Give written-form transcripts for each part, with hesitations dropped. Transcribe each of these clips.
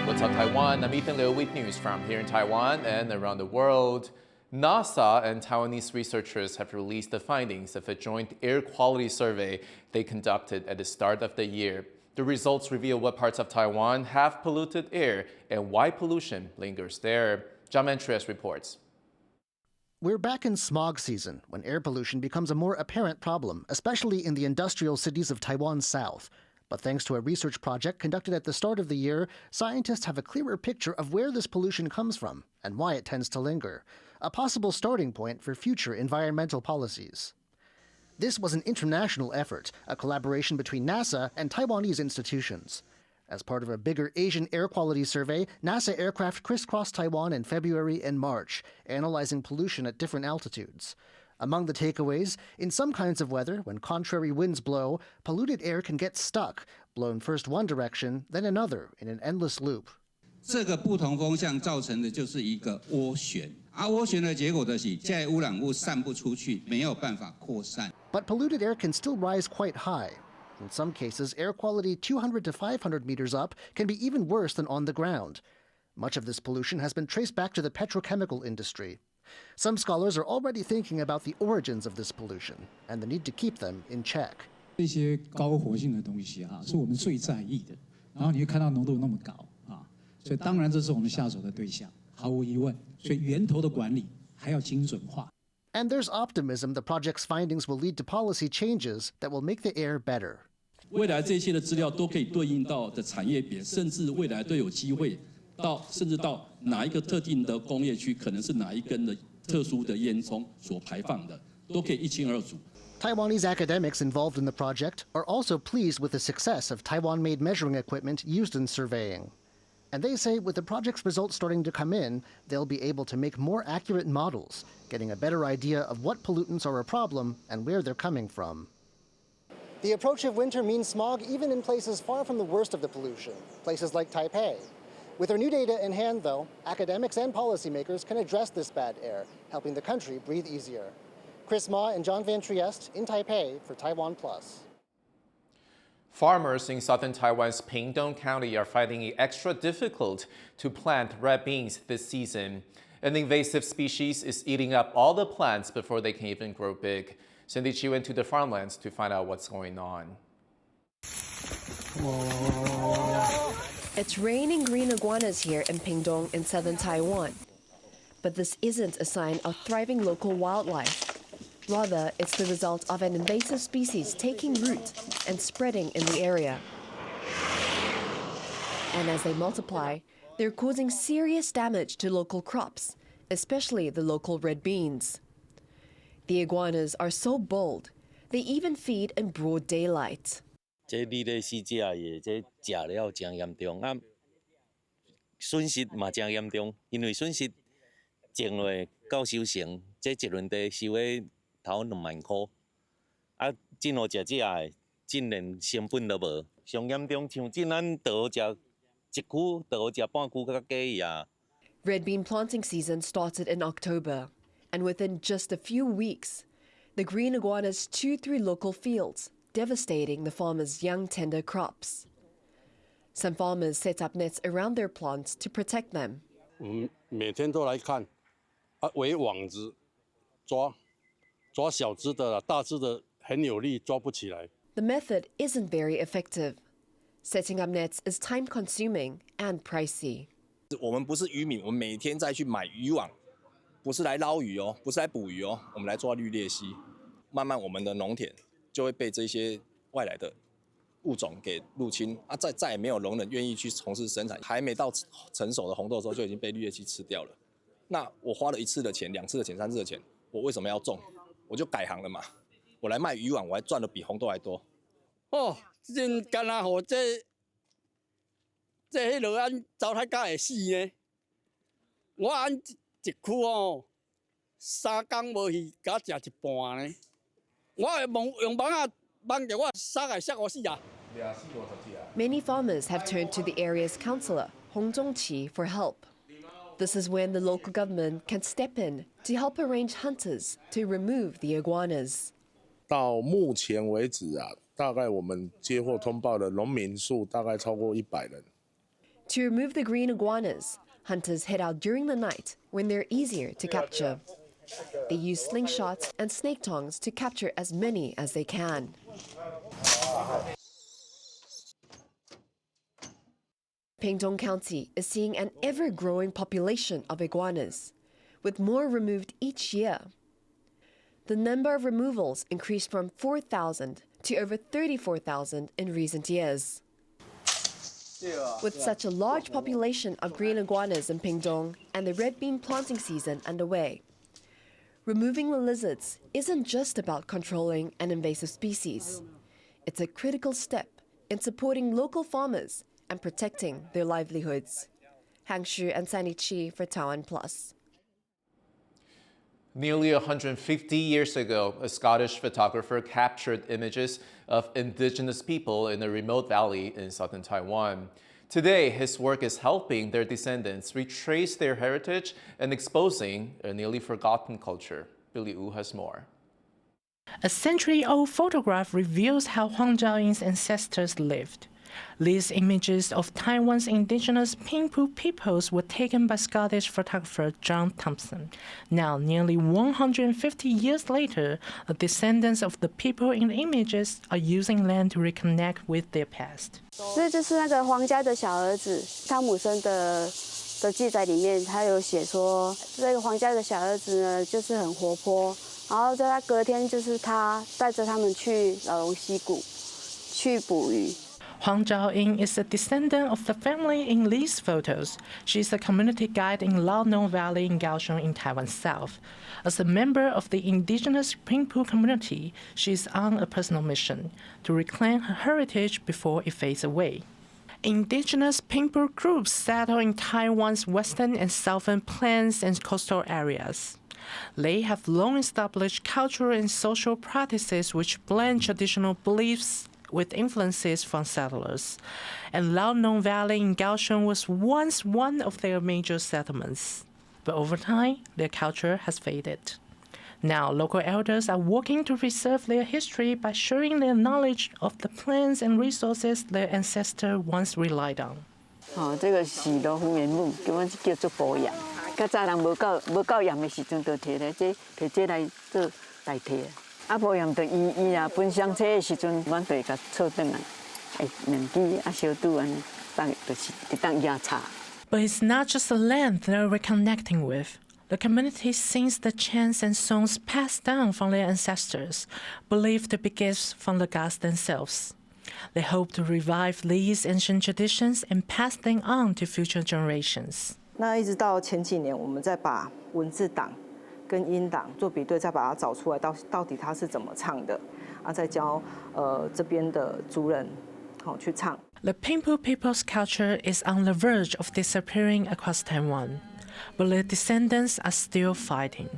What's up, Taiwan? I'm Ethan Liu with news from here in Taiwan and around the world. NASA and Taiwanese researchers have released the findings of a joint air quality survey they conducted at the start of the year. The results reveal what parts of Taiwan have polluted air and why pollution lingers there. John Mantres reports. We're back in smog season, when air pollution becomes a more apparent problem, especially in the industrial cities of Taiwan's south. But thanks to a research project conducted at the start of the year, scientists have a clearer picture of where this pollution comes from and why it tends to linger, a possible starting point for future environmental policies. This was an international effort, a collaboration between NASA and Taiwanese institutions. As part of a bigger Asian air quality survey, NASA aircraft crisscrossed Taiwan in February and March, analyzing pollution at different altitudes. Among the takeaways, in some kinds of weather, when contrary winds blow, polluted air can get stuck, blown first one direction, then another, in an endless loop. 这个不同风向造成的就是一个涡旋，涡旋的结果就是这些污染物散不出去，没有办法扩散。But polluted air can still rise quite high. In some cases, air quality 200 to 500 meters up can be even worse than on the ground. Much of this pollution has been traced back to the petrochemical industry. Some scholars are already thinking about the origins of this pollution and the need to keep them in check. 这些高活性的东西是我们最在意的。然后你会看到浓度那么高所以当然这是我们下手的对象，毫无疑问。所以源头的管理还要精准化。And there's optimism the project's findings will lead to policy changes that will make the air better. 未来这些的资料都可以对应到的产业别，甚至未来都有机会。甚至到哪一个特定的工业区，可能是哪一根的特殊的烟囱所排放的，都可以一清二楚。Taiwanese academics involved in the project are also pleased with the success of Taiwan-made measuring equipment used in surveying. And they say with the project's results starting to come in, they'll be able to make more accurate models, getting a better idea of what pollutants are a problem and where they're coming from. The approach of winter means smog even in places far from the worst of the pollution, places like Taipei. With our new data in hand, though, academics and policymakers can address this bad air, helping the country breathe easier. Chris Ma and John Van Trieste in Taipei for TaiwanPlus. Farmers in southern Taiwan's Pingpu County are finding it extra difficult to plant red beans this season. An invasive species is eating up all the plants before they can even grow big. Cindy Chi went to the farmlands to find out what's going on. It's raining green iguanas here in Pingpu in southern Taiwan. But this isn't a sign of thriving local wildlife. Rather, it's the result of an invasive species taking root and spreading in the area. And as they multiply, they're causing serious damage to local crops, especially the local red beans. The iguanas are so bold, they even feed in broad daylight. 这你咧死食的，这食了真严重啊！损失嘛真严重，因为损失种落到收成，这一轮地收的头2万块。啊，真好食的，竟然成本都无，上严重像真咱倒食一区，倒食半区较低啊。Red bean planting season started in October, and within just a few weeks, the green iguanas chewed through local fields, devastating the farmers' young tender crops. Some farmers set up nets around their plants to protect them. 我们每天都来看，围网子抓小只的，大只的很有力，抓不起来。The method isn't very effective. Setting up nets is time-consuming and pricey. 我们不是渔民，我们每天再去买渔网，不是来捞鱼哦，不是来捕鱼哦，我们来抓绿鬣蜥。慢慢我们的农田就会被这些外来的物种给入侵啊，再也没有农人愿意去从事生产，还没到成熟的红豆的时候就已经被绿鬣蜥吃掉了。那我花了1次的钱、2次的钱、3次的钱，我为什么要种？我就改行了嘛，我来卖渔网，我还赚的比红豆还多。哦，真干那好这迄落安糟蹋甲会死呢？我安一区哦，3工无去，甲食一半呢。我用网啊网着我杀个杀我死啊！ Many farmers have turned to the area's councillor, Hong Zhongqi, for help. This is when the local government can step in to help arrange hunters to remove the iguanas. 到目前为止啊，大概我们接获通报的农民数大概超过100人。To remove the green iguanas, hunters head out during the night when they're easier to capture. They use slingshots and snake tongues to capture as many as they can. Pingpu County is seeing an ever-growing population of iguanas, with more removed each year. The number of removals increased from 4,000 to over 34,000 in recent years. With such a large population of green iguanas in Pingpu and the red bean planting season underway, removing the lizards isn't just about controlling an invasive species. It's a critical step in supporting local farmers and protecting their livelihoods. Hang Shu and Sandy Chi for TaiwanPlus. Nearly 150 years ago, a Scottish photographer captured images of indigenous people in a remote valley in southern Taiwan. Today, his work is helping their descendants retrace their heritage and exposing a nearly forgotten culture. Billy Wu has more. A century-old photograph reveals how Huang Zhaoying's ancestors lived. These images of Taiwan's indigenous Pingpu peoples were taken by Scottish photographer John Thompson. Now, nearly 150 years later, the descendants of the people in the images are using land to reconnect with their past. 这就是那个皇家的小儿子汤姆森的记载里面，他有写说，这个皇家的小儿子呢，就是很活泼，然后在他隔天就是他带着他们去老龙溪谷去捕鱼。 Huang Zhaoying is a descendant of the family in these photos. She is a community guide in Lao Nong Valley in Kaohsiung in Taiwan South. As a member of the indigenous Pingpu community, she is on a personal mission to reclaim her heritage before it fades away. Indigenous Pingpu groups settle in Taiwan's western and southern plains and coastal areas. They have long-established cultural and social practices which blend traditional beliefs with influences from settlers, and Lao Nong Valley in Kaohsiung was once one of their major settlements. But over time, their culture has faded. Now, local elders are working to preserve their history by sharing their knowledge of the plants and resources their ancestors once relied on. 这个是老虎原木，叫我叫做保养。较早人无够盐的时阵，就摕来这来做代替。 啊，保养着伊啊，分享车的时阵，阮就会甲错转来，面机啊消毒安尼，就是会当压茶。But it's not just the land they're reconnecting with. The community sings the chants and songs passed down from their ancestors, believed to be gifts from the gods themselves. They hope to revive these ancient traditions and pass them on to future generations. 那一直到前几年，我们再把文字档 跟音档做比对，再把它找出来，到底它是怎么唱的，啊，再教这边的族人好去唱。The Pingpu people's culture is on the verge of disappearing across Taiwan, but their descendants are still fighting.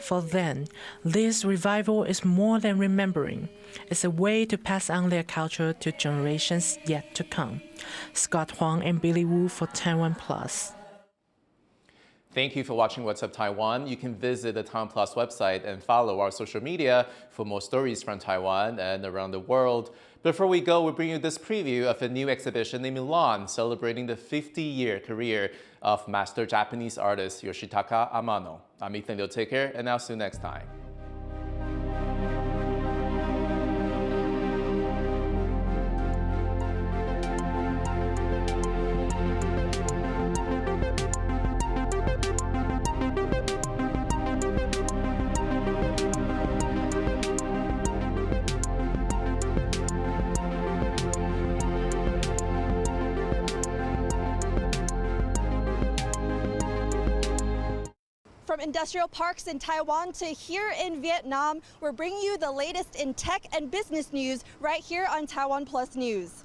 For them, this revival is more than remembering. It's a way to pass on their culture to generations yet to come. Scott Huang and Billy Wu for TaiwanPlus. Thank you for watching What's Up Taiwan. You can visit the TaiwanPlus website and follow our social media for more stories from Taiwan and around the world. Before we go, we'll bring you this preview of a new exhibition in Milan celebrating the 50-year career of master Japanese artist Yoshitaka Amano. I'm Ethan Liu. Take care, and I'll see you next time. From industrial parks in Taiwan to here in Vietnam, we're bringing you the latest in tech and business news right here on TaiwanPlus News.